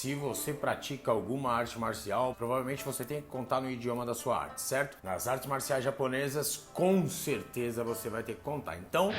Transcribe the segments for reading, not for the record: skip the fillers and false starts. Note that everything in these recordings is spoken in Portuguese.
Se você pratica alguma arte marcial, provavelmente você tem que contar no idioma da sua arte, certo? Nas artes marciais japonesas, com certeza você vai ter que contar. Então,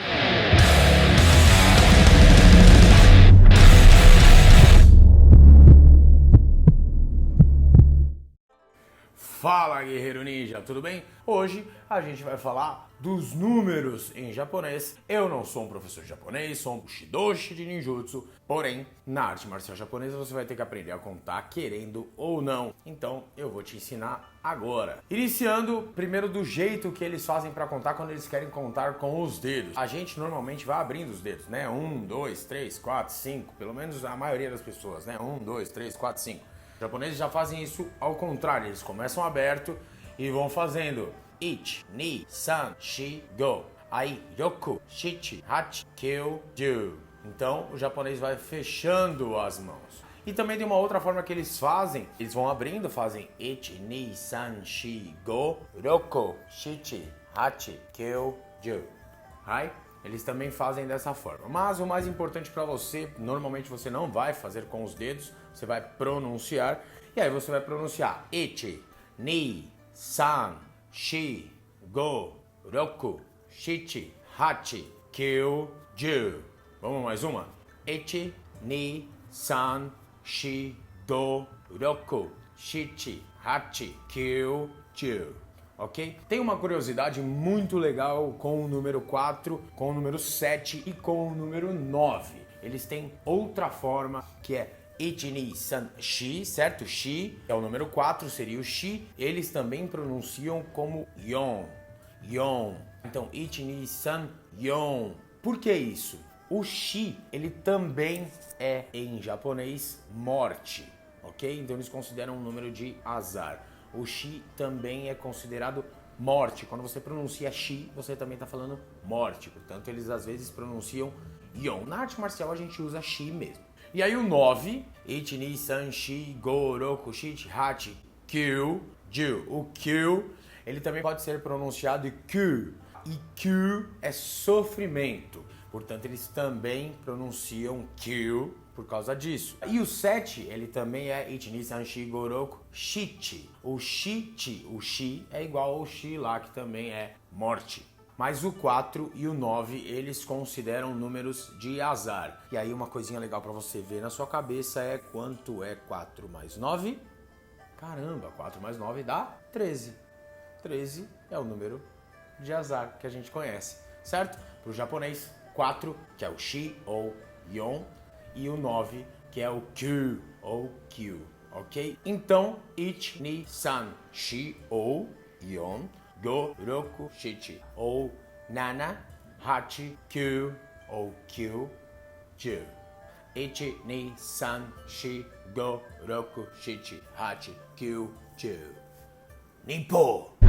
fala, guerreiro ninja, tudo bem? Hoje a gente vai falar dos números em japonês. Eu não sou um professor de japonês, sou um shidoshi de ninjutsu, porém, na arte marcial japonesa você vai ter que aprender a contar querendo ou não. Então, eu vou te ensinar agora. Iniciando primeiro do jeito que eles fazem para contar quando eles querem contar com os dedos. A gente normalmente vai abrindo os dedos, né? 1, 2, 3, 4, 5, pelo menos a maioria das pessoas, né? 1, 2, 3, 4, 5. Os japoneses já fazem isso ao contrário, eles começam aberto e vão fazendo 1, 2, 3, 4, 5. Aí, yoku, shichi, hachi, kyo, ju. Então, o japonês vai fechando as mãos. E também tem uma outra forma que eles fazem. Eles vão abrindo, fazem 1, 2, 3, 4, 5, 6, 7, 8, 9, 10. Aí, eles também fazem dessa forma. Mas o mais importante para você, normalmente você não vai fazer com os dedos, você vai pronunciar. E aí você vai pronunciar 1, 2, 3, 4, 5, 6, 7, 8, 9, 10. Vamos mais uma? 1, 2, 3, 4, 5, 6, 7, 8, 9, 10. Ok? Tem uma curiosidade muito legal com o número 4, com o número 7 e com o número 9. Eles têm outra forma que é 1, 2, 3, shi, certo? Shi é o número 4, seria o shi. Eles também pronunciam como yon. Yon. Então, 1, 2, 3, yon. Por que isso? O shi, ele também é, em japonês, morte. Ok? Então eles consideram um número de azar. O shi também é considerado morte. Quando você pronuncia shi, você também está falando morte. Portanto, eles às vezes pronunciam yon. Na arte marcial a gente usa shi mesmo. E aí o 9, 1, 2, 3, 4, 5, 6, 7, 8, 9. O kyu, ele também pode ser pronunciado kyu. E kyu é sofrimento. Portanto, eles também pronunciam kyu por causa disso. E o 7, ele também é 1, 2, 3, 4, 5, 6. O shichi, o shi, é igual ao shi lá, que também é morte. Mas o 4 e o 9, eles consideram números de azar. E aí uma coisinha legal para você ver na sua cabeça é quanto é 4 mais 9? Caramba, 4 mais 9 dá 13. 13 é o número de azar que a gente conhece, certo? Para o japonês, 4, que é o shi ou yon, e o 9, que é o kyu ou kyu, ok? Então, 1, 2, 3, shi ou yon, 5, 6, 7 ou 7, 8, 9 ou kyu, 10. 1, 2, 3, 4, 5, 6, 7, 8, 9, 10. Ninpo!